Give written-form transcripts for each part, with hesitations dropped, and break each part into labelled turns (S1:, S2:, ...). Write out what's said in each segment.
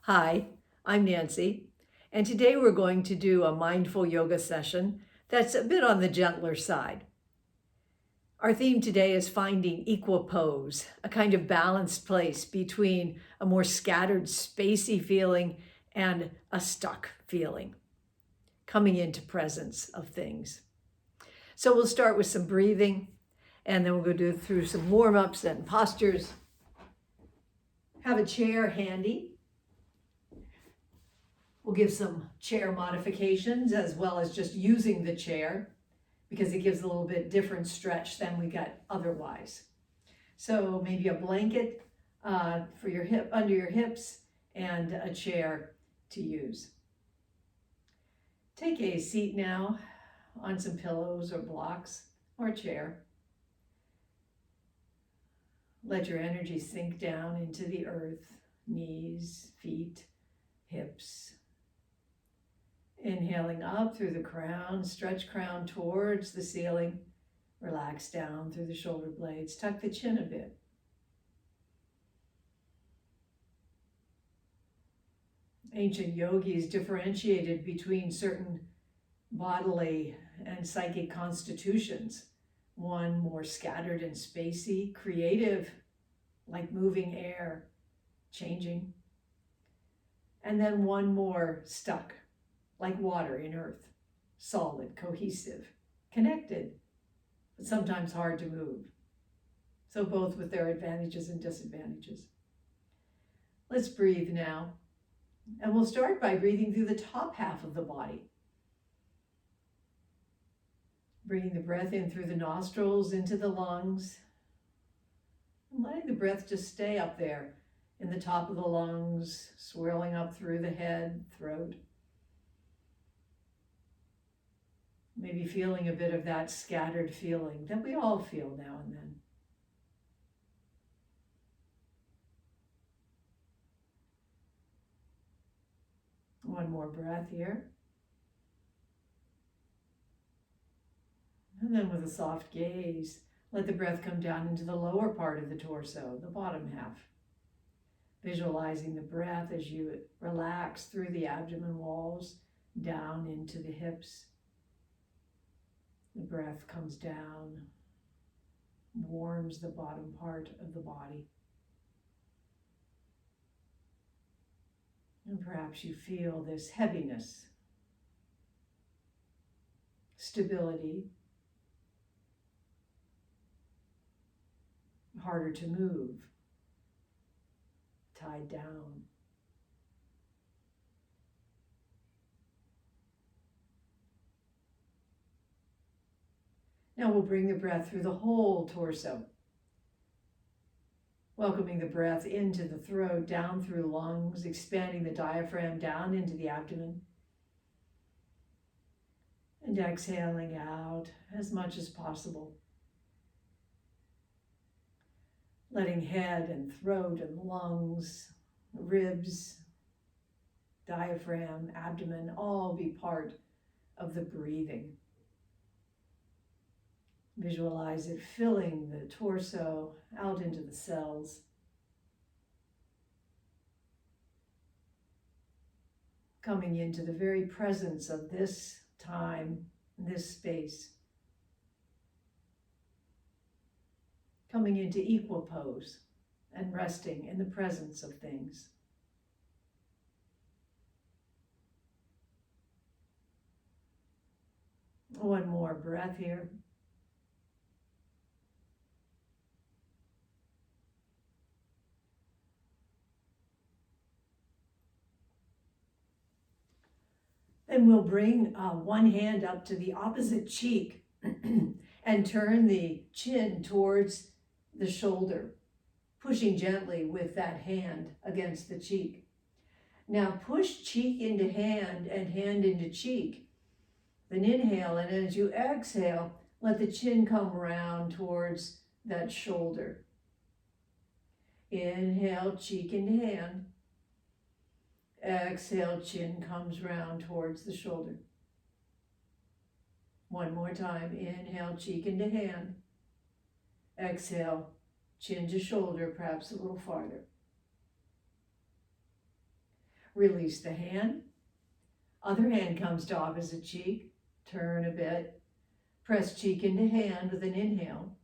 S1: Hi, I'm Nancy, and today we're going to do a mindful yoga session that's a bit on the gentler side. Our theme today is finding equipose, a kind of balanced place between a more scattered, spacey feeling and a stuck feeling, coming into presence of things. So we'll start with some breathing, and then we'll go through some warm-ups and postures. Have a chair handy. We'll give some chair modifications as well as just using the chair because it gives a little bit different stretch than we get otherwise. So maybe a blanket for your hip, under your hips, and a chair to use. Take a seat now on some pillows or blocks or a chair. Let your energy sink down into the earth, knees, feet, hips. Inhaling up through the crown, stretch crown towards the ceiling. Relax down through the shoulder blades. Tuck the chin a bit. Ancient yogis differentiated between certain bodily and psychic constitutions. One more scattered and spacey, creative, like moving air, changing. And then one more stuck, like water in earth, solid, cohesive, connected, but sometimes hard to move. So both with their advantages and disadvantages. Let's breathe now. And we'll start by breathing through the top half of the body. Bringing the breath in through the nostrils, into the lungs, and letting the breath just stay up there in the top of the lungs, swirling up through the head, throat. Maybe feeling a bit of that scattered feeling that we all feel now and then. One more breath here. And then with a soft gaze, let the breath come down into the lower part of the torso, the bottom half. Visualizing the breath as you relax through the abdomen walls, down into the hips. The breath comes down, warms the bottom part of the body. And perhaps you feel this heaviness, stability, harder to move, tied down. Now we'll bring the breath through the whole torso, welcoming the breath into the throat, down through lungs, expanding the diaphragm down into the abdomen, and exhaling out as much as possible. Letting head and throat and lungs, ribs, diaphragm, abdomen all be part of the breathing. Visualize it filling the torso out into the cells. Coming into the very presence of this time, this space. Coming into equipose and resting in the presence of things. One more breath here. Then we'll bring one hand up to the opposite cheek and turn the chin towards the shoulder, pushing gently with that hand against the cheek. Now push cheek into hand and hand into cheek. Then inhale, and as you exhale, let the chin come round towards that shoulder. Inhale, cheek into hand. Exhale, chin comes round towards the shoulder. One more time. Inhale, cheek into hand. Exhale, chin to shoulder, perhaps a little farther. Release the hand. Other hand comes to opposite cheek. Turn a bit. Press cheek into hand with an inhale.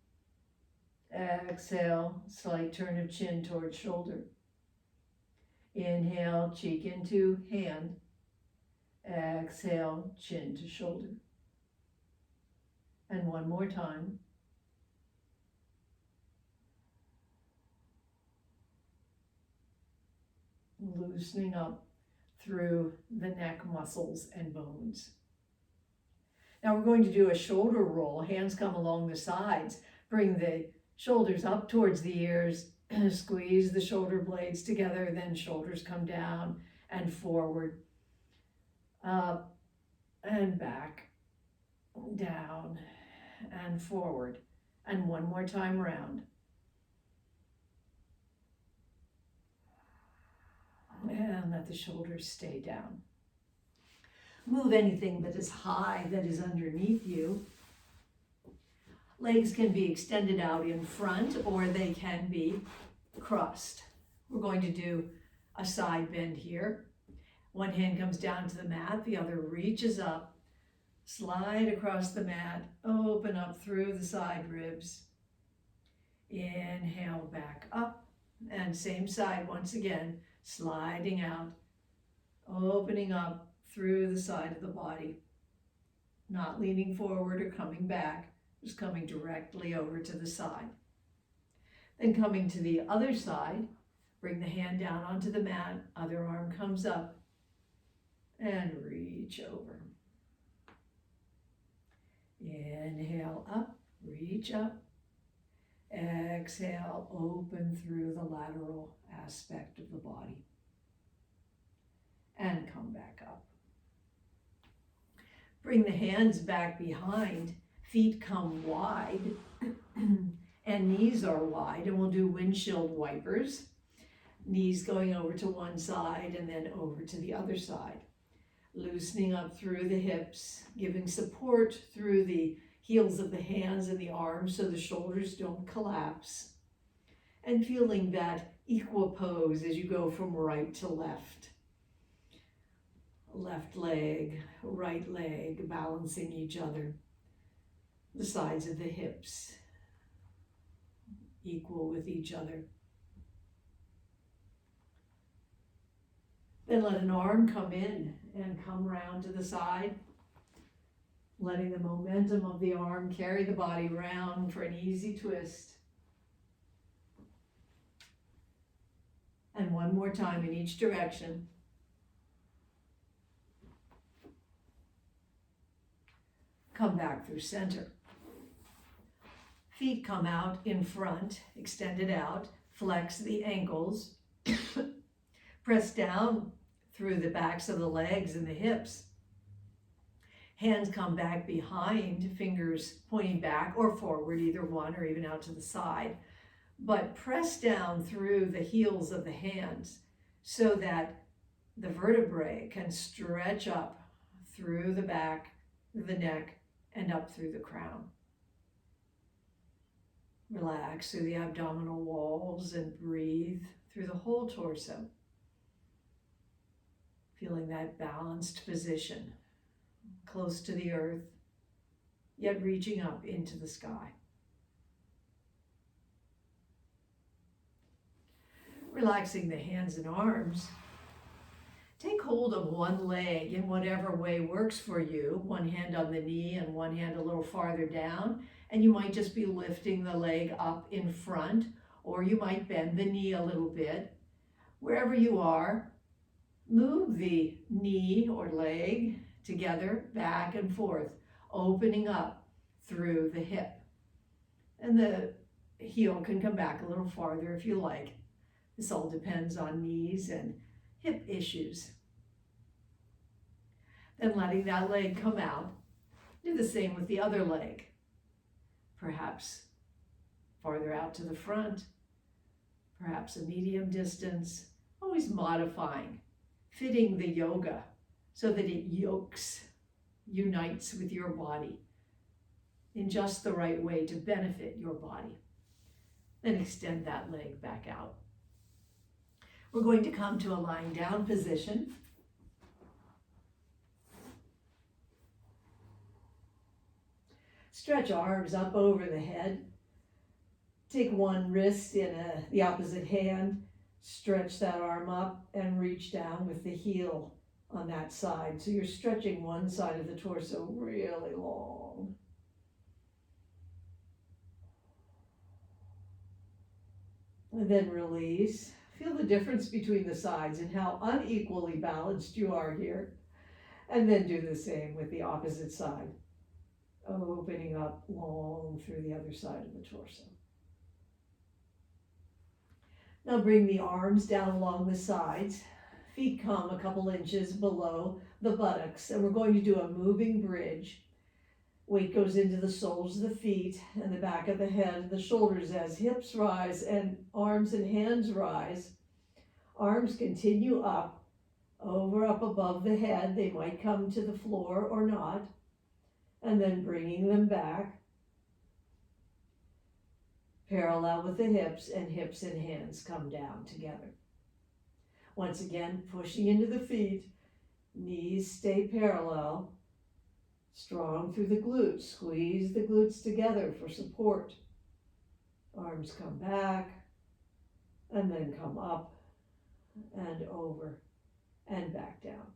S1: Exhale, slight turn of chin towards shoulder. Inhale, cheek into hand. Exhale, chin to shoulder. And one more time. Loosening up through the neck muscles and bones. Now we're going to do a shoulder roll. Hands come along the sides. Bring the shoulders up towards the ears. Squeeze the shoulder blades together. Then shoulders come down and forward. Up and back. Down and forward. And one more time round. And let the shoulders stay down. Move anything that is high, that is underneath you. Legs can be extended out in front or they can be crossed. We're going to do a side bend here. One hand comes down to the mat, the other reaches up. Slide across the mat, open up through the side ribs. Inhale back up, and same side once again, sliding out, opening up through the side of the body. Not leaning forward or coming back, just coming directly over to the side. Then coming to the other side, bring the hand down onto the mat, other arm comes up, and reach over. Inhale up, reach up. Exhale, open through the lateral aspect of the body. And come back up. Bring the hands back behind, feet come wide, and knees are wide, and we'll do windshield wipers. Knees going over to one side and then over to the other side. Loosening up through the hips, giving support through the heels of the hands and the arms so the shoulders don't collapse. And feeling that equipose as you go from right to left. Left leg, right leg, balancing each other. The sides of the hips equal with each other. Then let an arm come in and come round to the side, letting the momentum of the arm carry the body round for an easy twist. And one more time in each direction. Come back through center. Feet come out in front, extended out, flex the ankles, press down through the backs of the legs and the hips. Hands come back behind, fingers pointing back or forward, either one or even out to the side. But press down through the heels of the hands so that the vertebrae can stretch up through the back, the neck, and up through the crown. Relax through the abdominal walls and breathe through the whole torso. Feeling that balanced position, close to the earth, yet reaching up into the sky. Relaxing the hands and arms. Take hold of one leg in whatever way works for you. One hand on the knee and one hand a little farther down. And you might just be lifting the leg up in front, or you might bend the knee a little bit. Wherever you are, move the knee or leg together, back and forth, opening up through the hip. And the heel can come back a little farther if you like. This all depends on knees and hip issues. Then letting that leg come out. Do the same with the other leg. Perhaps farther out to the front, perhaps a medium distance, always modifying, fitting the yoga so that it unites with your body in just the right way to benefit your body. Then extend that leg back out. We're going to come to a lying down position. Stretch arms up over the head. Take one wrist in the opposite hand, stretch that arm up and reach down with the heel on that side. So you're stretching one side of the torso really long. And then release. Feel the difference between the sides and how unequally balanced you are here. And then do the same with the opposite side. Opening up long through the other side of the torso. Now bring the arms down along the sides. Feet come a couple inches below the buttocks, and we're going to do a moving bridge. Weight goes into the soles of the feet and the back of the head and the shoulders as hips rise and arms and hands rise. Arms continue up, up above the head. They might come to the floor or not. And then bringing them back, parallel with the hips, and hips and hands come down together. Once again, pushing into the feet, knees stay parallel, strong through the glutes. Squeeze the glutes together for support. Arms come back, and then come up and over and back down.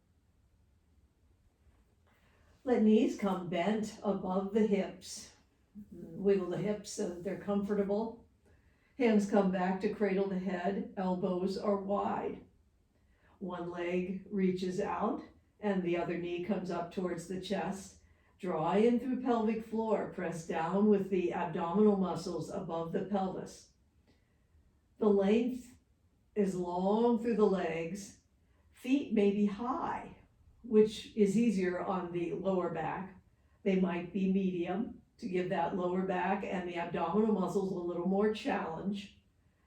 S1: Let knees come bent above the hips. Wiggle the hips so that they're comfortable. Hands come back to cradle the head. Elbows are wide. One leg reaches out and the other knee comes up towards the chest. Draw in through pelvic floor. Press down with the abdominal muscles above the pelvis. The length is long through the legs. Feet may be high, which is easier on the lower back. They might be medium to give that lower back and the abdominal muscles a little more challenge.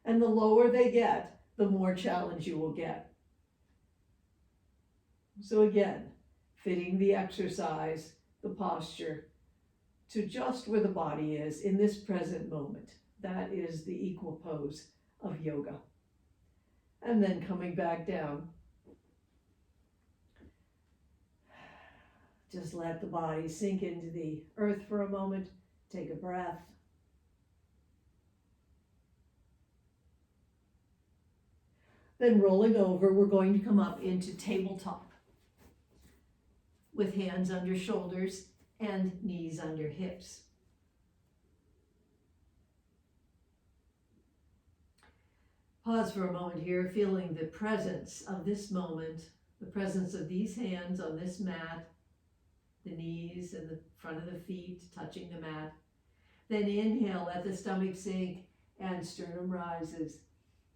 S1: And the lower they get, the more challenge you will get. So again, fitting the exercise, the posture, to just where the body is in this present moment. That is the equipose of yoga. And then coming back down. Just let the body sink into the earth for a moment. Take a breath. Then rolling over, we're going to come up into tabletop with hands under shoulders and knees under hips. Pause for a moment here, feeling the presence of this moment, the presence of these hands on this mat, the knees and the front of the feet touching the mat. Then inhale, let the stomach sink and sternum rises.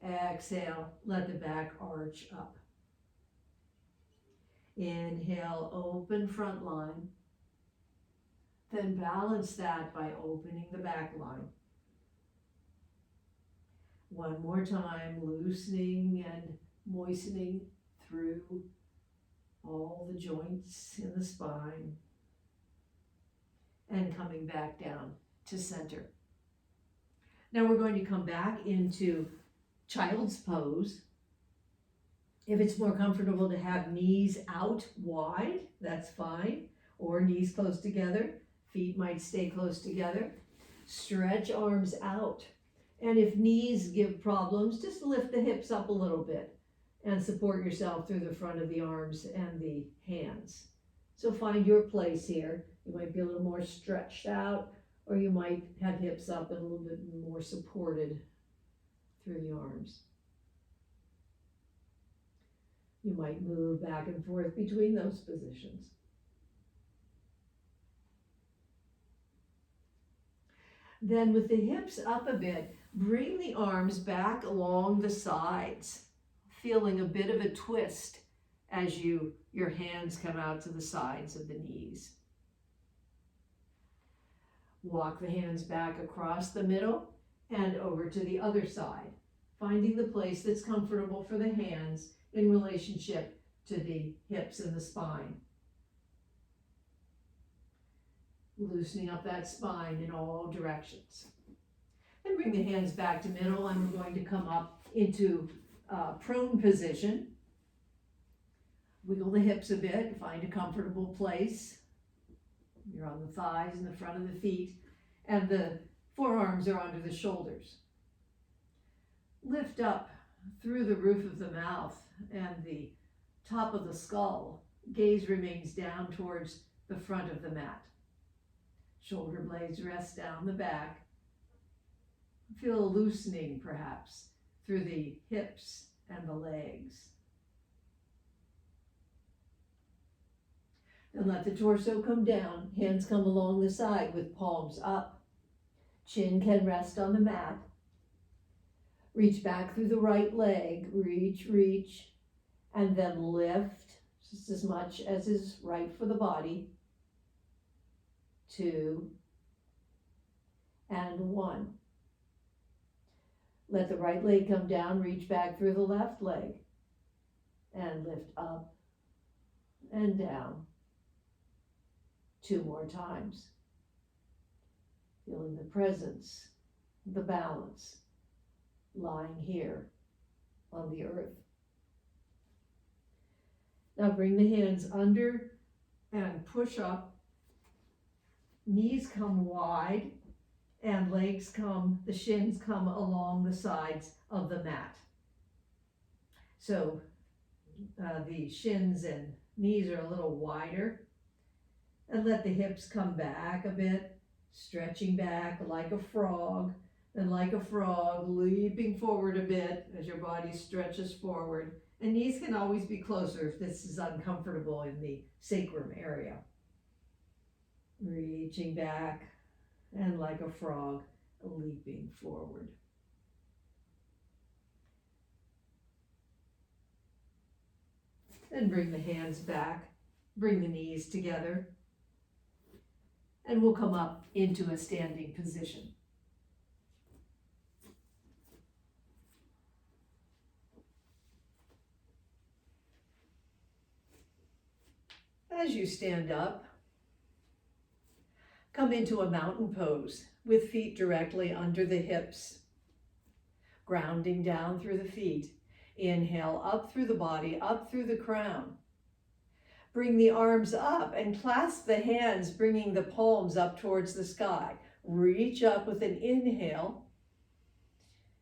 S1: Exhale, let the back arch up. Inhale, open front line. Then balance that by opening the back line. One more time, loosening and moistening through all the joints in the spine. And coming back down to center. Now we're going to come back into child's pose. If it's more comfortable to have knees out wide, that's fine. Or knees close together. Feet might stay close together. Stretch arms out. And if knees give problems, just lift the hips up a little bit and support yourself through the front of the arms and the hands. So find your place here. You might be a little more stretched out, or you might have hips up and a little bit more supported through the arms. You might move back and forth between those positions. Then with the hips up a bit, bring the arms back along the sides, feeling a bit of a twist as your hands come out to the sides of the knees. Walk the hands back across the middle and over to the other side, finding the place that's comfortable for the hands in relationship to the hips and the spine. Loosening up that spine in all directions. And bring the hands back to middle, and we're going to come up into prone position. Wiggle the hips a bit, find a comfortable place. You're on the thighs and the front of the feet, and the forearms are under the shoulders. Lift up through the roof of the mouth and the top of the skull. Gaze remains down towards the front of the mat. Shoulder blades rest down the back. Feel a loosening, perhaps, through the hips and the legs. Then let the torso come down. Hands come along the side with palms up. Chin can rest on the mat. Reach back through the right leg. Reach, and then lift just as much as is right for the body. 2 and 1. Let the right leg come down, reach back through the left leg, and lift up and down. 2 more times. Feeling the presence, the balance, lying here on the earth. Now bring the hands under and push up. Knees come wide and the shins come along the sides of the mat. So the shins and knees are a little wider. And let the hips come back a bit, stretching back like a frog. And like a frog, leaping forward a bit as your body stretches forward. And knees can always be closer if this is uncomfortable in the sacrum area. Reaching back and like a frog, leaping forward. Then bring the hands back, bring the knees together, and we'll come up into a standing position. As you stand up, come into a mountain pose with feet directly under the hips, grounding down through the feet. Inhale up through the body, up through the crown. Bring the arms up and clasp the hands, bringing the palms up towards the sky. Reach up with an inhale.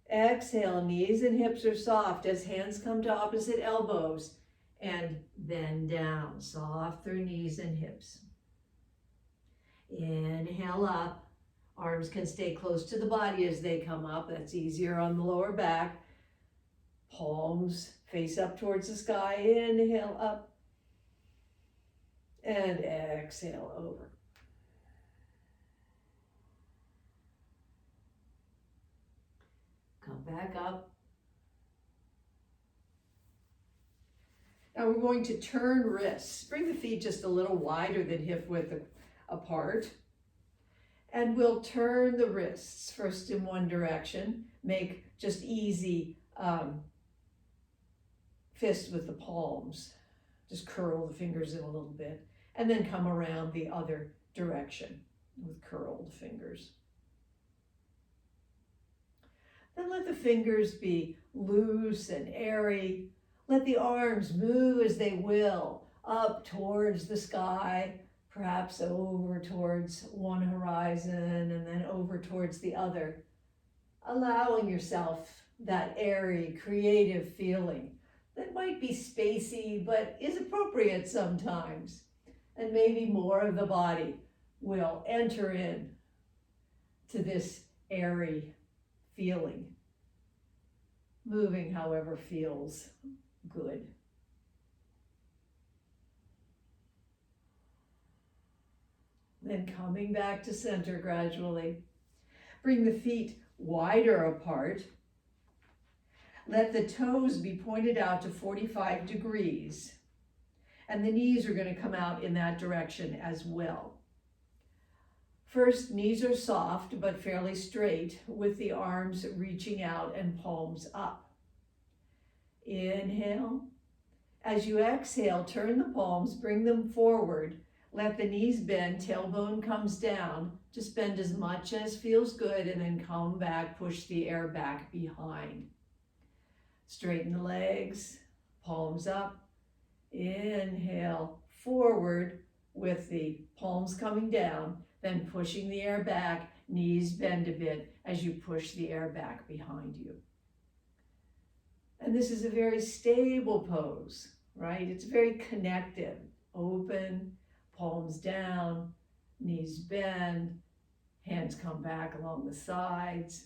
S1: Exhale, knees and hips are soft as hands come to opposite elbows. And bend down, soft through knees and hips. Inhale up. Arms can stay close to the body as they come up. That's easier on the lower back. Palms face up towards the sky. Inhale up. And exhale over. Come back up. Now we're going to turn wrists. Bring the feet just a little wider than hip width apart. And we'll turn the wrists first in one direction. Make just easy fists with the palms. Just curl the fingers in a little bit. And then come around the other direction with curled fingers. Then let the fingers be loose and airy. Let the arms move as they will, up towards the sky, perhaps over towards one horizon and then over towards the other. Allowing yourself that airy, creative feeling that might be spacey, but is appropriate sometimes. And maybe more of the body will enter in to this airy feeling. Moving however feels good. Then coming back to center gradually. Bring the feet wider apart. Let the toes be pointed out to 45 degrees. And the knees are going to come out in that direction as well. First, knees are soft but fairly straight with the arms reaching out and palms up. Inhale. As you exhale, turn the palms, bring them forward. Let the knees bend, tailbone comes down. Just bend as much as feels good and then come back, push the air back behind. Straighten the legs, palms up. Inhale, forward with the palms coming down, then pushing the air back, knees bend a bit as you push the air back behind you. And this is a very stable pose, right? It's very connected. Open, palms down, knees bend, hands come back along the sides.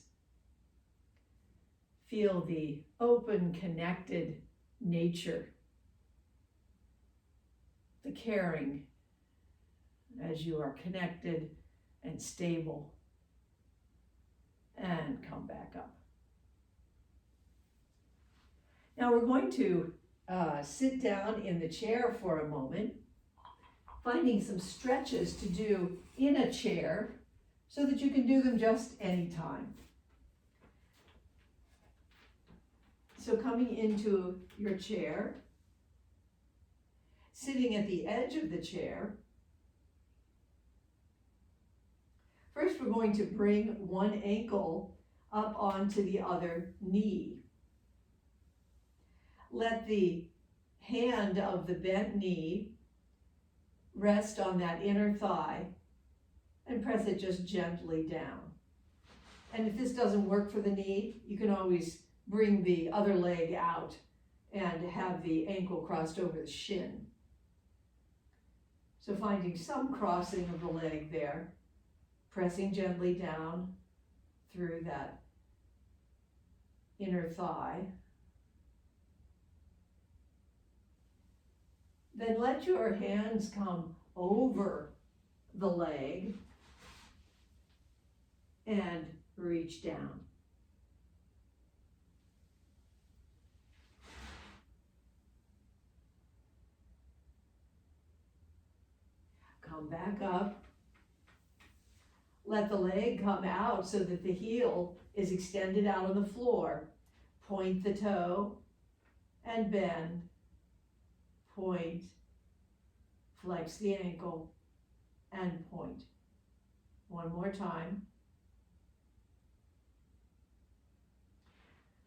S1: Feel the open, connected nature, the caring as you are connected and stable. And come back up. Now we're going to sit down in the chair for a moment, finding some stretches to do in a chair so that you can do them just anytime. So coming into your chair, sitting at the edge of the chair, first we're going to bring one ankle up onto the other knee. Let the hand of the bent knee rest on that inner thigh and press it just gently down. And if this doesn't work for the knee, you can always bring the other leg out and have the ankle crossed over the shin. So finding some crossing of the leg there, pressing gently down through that inner thigh. Then let your hands come over the leg and reach down. Come back up. Let the leg come out so that the heel is extended out on the floor. Point the toe and bend. Point, flex the ankle, and point. One more time.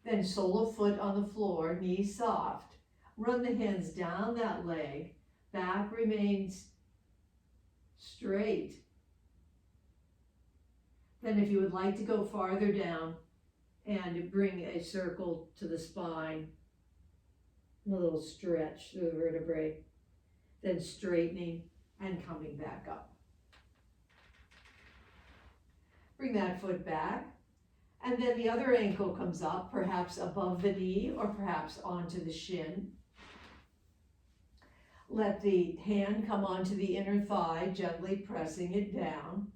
S1: Then sole of foot on the floor, knees soft. Run the hands down that leg. Back remains straight. Then if you would like to go farther down and bring a circle to the spine, a little stretch through the vertebrae, then straightening and coming back up. Bring that foot back, and then the other ankle comes up, perhaps above the knee or perhaps onto the shin. Let the hand come onto the inner thigh, gently pressing it down,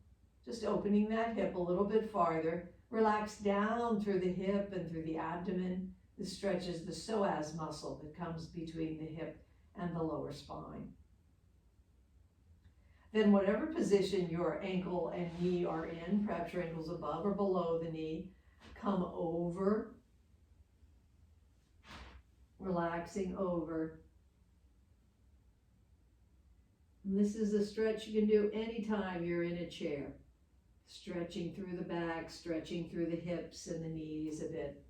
S1: just opening that hip a little bit farther. Relax down through the hip and through the abdomen. This stretches the psoas muscle that comes between the hip and the lower spine. Then whatever position your ankle and knee are in, perhaps your ankle's above or below the knee, come over, relaxing over. And this is a stretch you can do anytime you're in a chair. Stretching through the back, stretching through the hips and the knees a bit.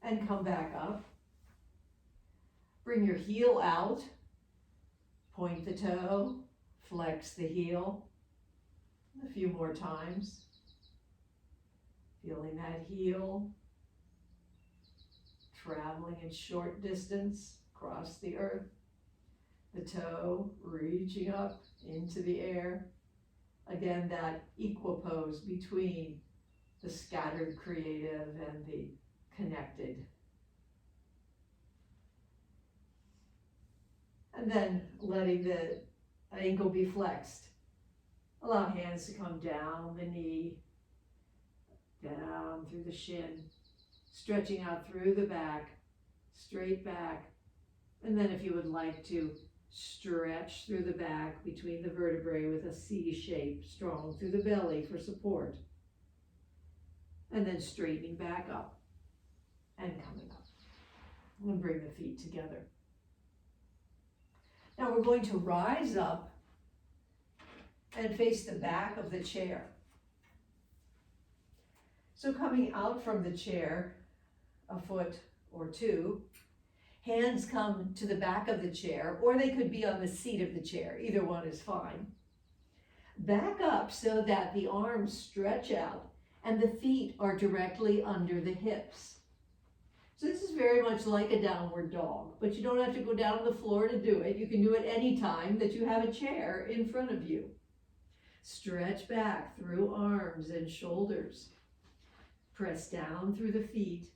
S1: And come back up. Bring your heel out. Point the toe. Flex the heel. A few more times. Feeling that heel traveling in short distance across the earth. The toe reaching up into the air. Again, that equipose between the scattered creative and the connected. And then letting the ankle be flexed. Allow hands to come down the knee, down through the shin, stretching out through the back, straight back. And then if you would like to, stretch through the back between the vertebrae with a C shape, strong through the belly for support. And then straightening back up and coming up. And bring the feet together. Now we're going to rise up and face the back of the chair. So coming out from the chair, a foot or two. Hands come to the back of the chair, or they could be on the seat of the chair. Either one is fine. Back up so that the arms stretch out and the feet are directly under the hips. So this is very much like a downward dog, but you don't have to go down on the floor to do it. You can do it any time that you have a chair in front of you. Stretch back through arms and shoulders. Press down through the feet.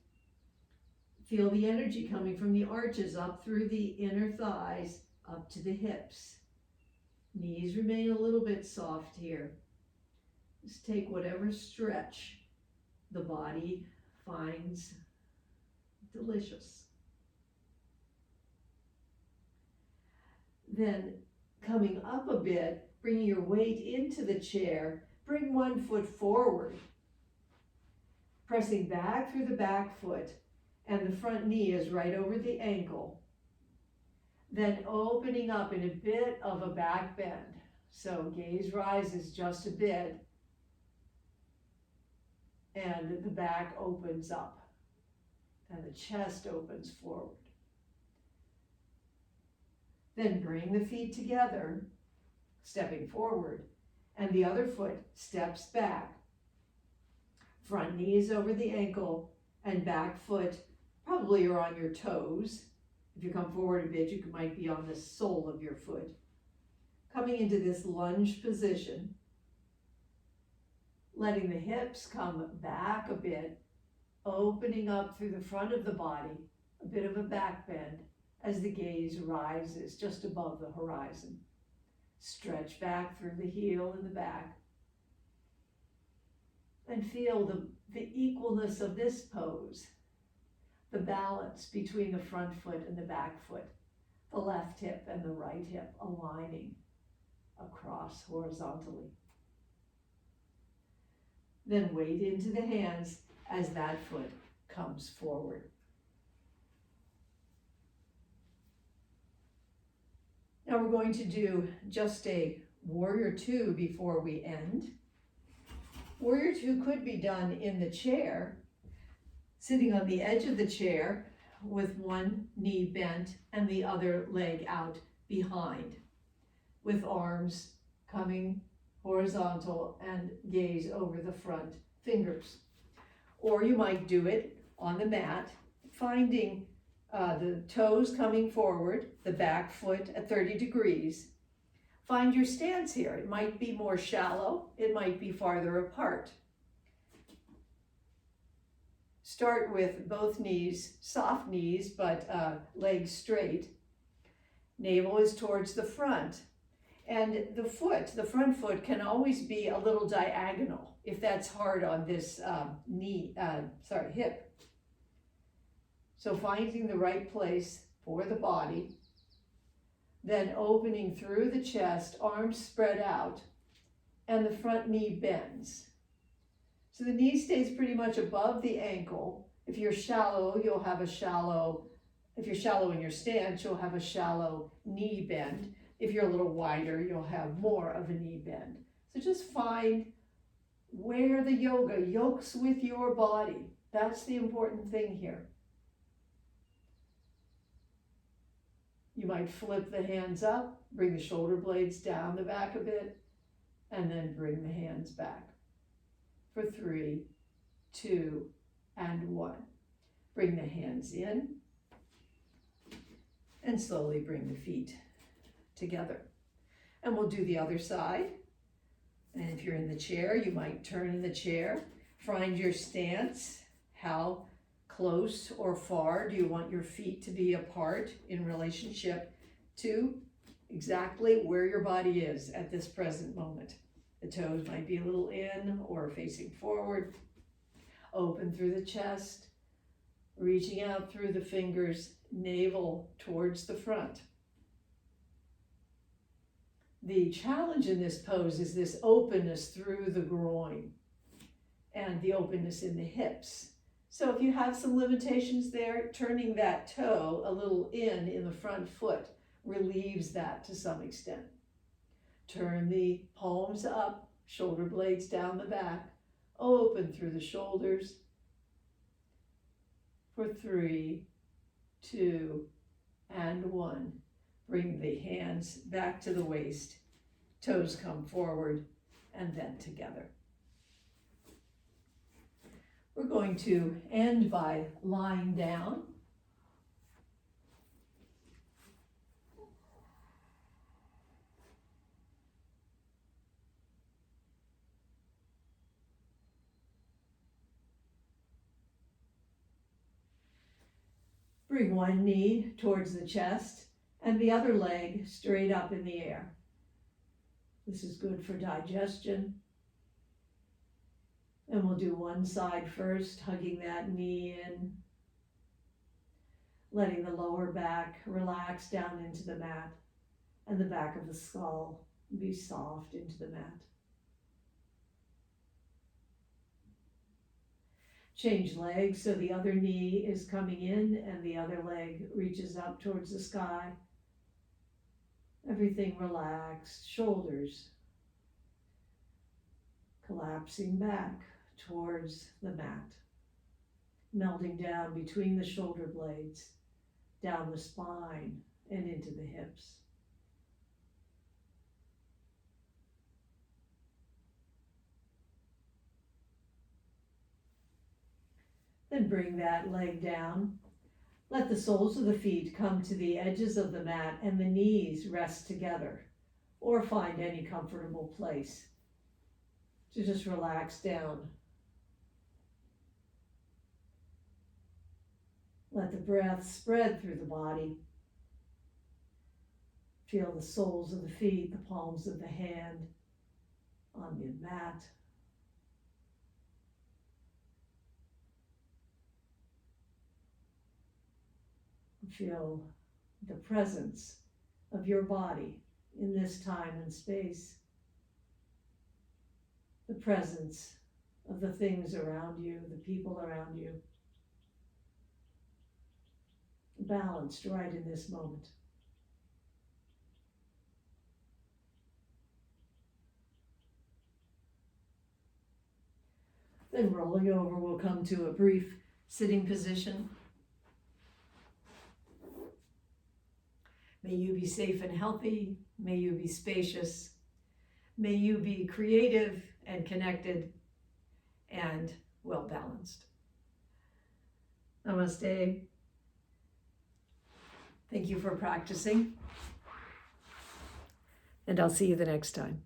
S1: Feel the energy coming from the arches up through the inner thighs, up to the hips. Knees remain a little bit soft here. Just take whatever stretch the body finds delicious. Then coming up a bit, bringing your weight into the chair, bring one foot forward, pressing back through the back foot, and the front knee is right over the ankle. Then opening up in a bit of a back bend. So gaze rises just a bit, and the back opens up, and the chest opens forward. Then bring the feet together, stepping forward, and the other foot steps back. Front knee is over the ankle, and back foot probably are on your toes. If you come forward a bit, you might be on the sole of your foot. Coming into this lunge position, letting the hips come back a bit, opening up through the front of the body, a bit of a back bend as the gaze rises just above the horizon. Stretch back through the heel and the back. And feel the equalness of this pose, the balance between the front foot and the back foot, the left hip and the right hip aligning across horizontally. Then weight into the hands as that foot comes forward. Now we're going to do just a warrior two before we end. Warrior two could be done in the chair, sitting on the edge of the chair with one knee bent and the other leg out behind, with arms coming horizontal and gaze over the front fingers. Or you might do it on the mat, finding the toes coming forward, the back foot at 30 degrees. Find your stance here. It might be more shallow, it might be farther apart. Start with both knees, soft knees, but legs straight. Navel is towards the front. And the front foot can always be a little diagonal if that's hard on this hip. So finding the right place for the body, then opening through the chest, arms spread out, and the front knee bends. So the knee stays pretty much above the ankle. If you're shallow, if you're shallow in your stance, you'll have a shallow knee bend. If you're a little wider, you'll have more of a knee bend. So just find where the yoga yokes with your body. That's the important thing here. You might flip the hands up, bring the shoulder blades down the back a bit, and then bring the hands back. For 3, 2, and 1. Bring the hands in, and slowly bring the feet together. And we'll do the other side. And if you're in the chair, you might turn in the chair. Find your stance. How close or far do you want your feet to be apart in relationship to exactly where your body is at this present moment? The toes might be a little in or facing forward. Open through the chest, reaching out through the fingers, navel towards the front. The challenge in this pose is this openness through the groin and the openness in the hips. So if you have some limitations there, turning that toe a little in the front foot relieves that to some extent. Turn the palms up, shoulder blades down the back, open through the shoulders. for 3, 2, and 1. Bring the hands back to the waist, toes come forward, and then together. We're going to end by lying down. Bring one knee towards the chest and the other leg straight up in the air. This is good for digestion. And we'll do one side first, hugging that knee in, letting the lower back relax down into the mat and the back of the skull be soft into the mat. Change legs so the other knee is coming in and the other leg reaches up towards the sky. Everything relaxed, shoulders collapsing back towards the mat, melding down between the shoulder blades, down the spine and into the hips. Then bring that leg down. Let the soles of the feet come to the edges of the mat and the knees rest together, or find any comfortable place to just relax down. Let the breath spread through the body. Feel the soles of the feet, the palms of the hand on the mat. Feel the presence of your body in this time and space. The presence of the things around you, the people around you. Balanced right in this moment. Then rolling over, we'll come to a brief sitting position. May you be safe and healthy. May you be spacious. May you be creative and connected and well balanced. Namaste. Thank you for practicing. And I'll see you the next time.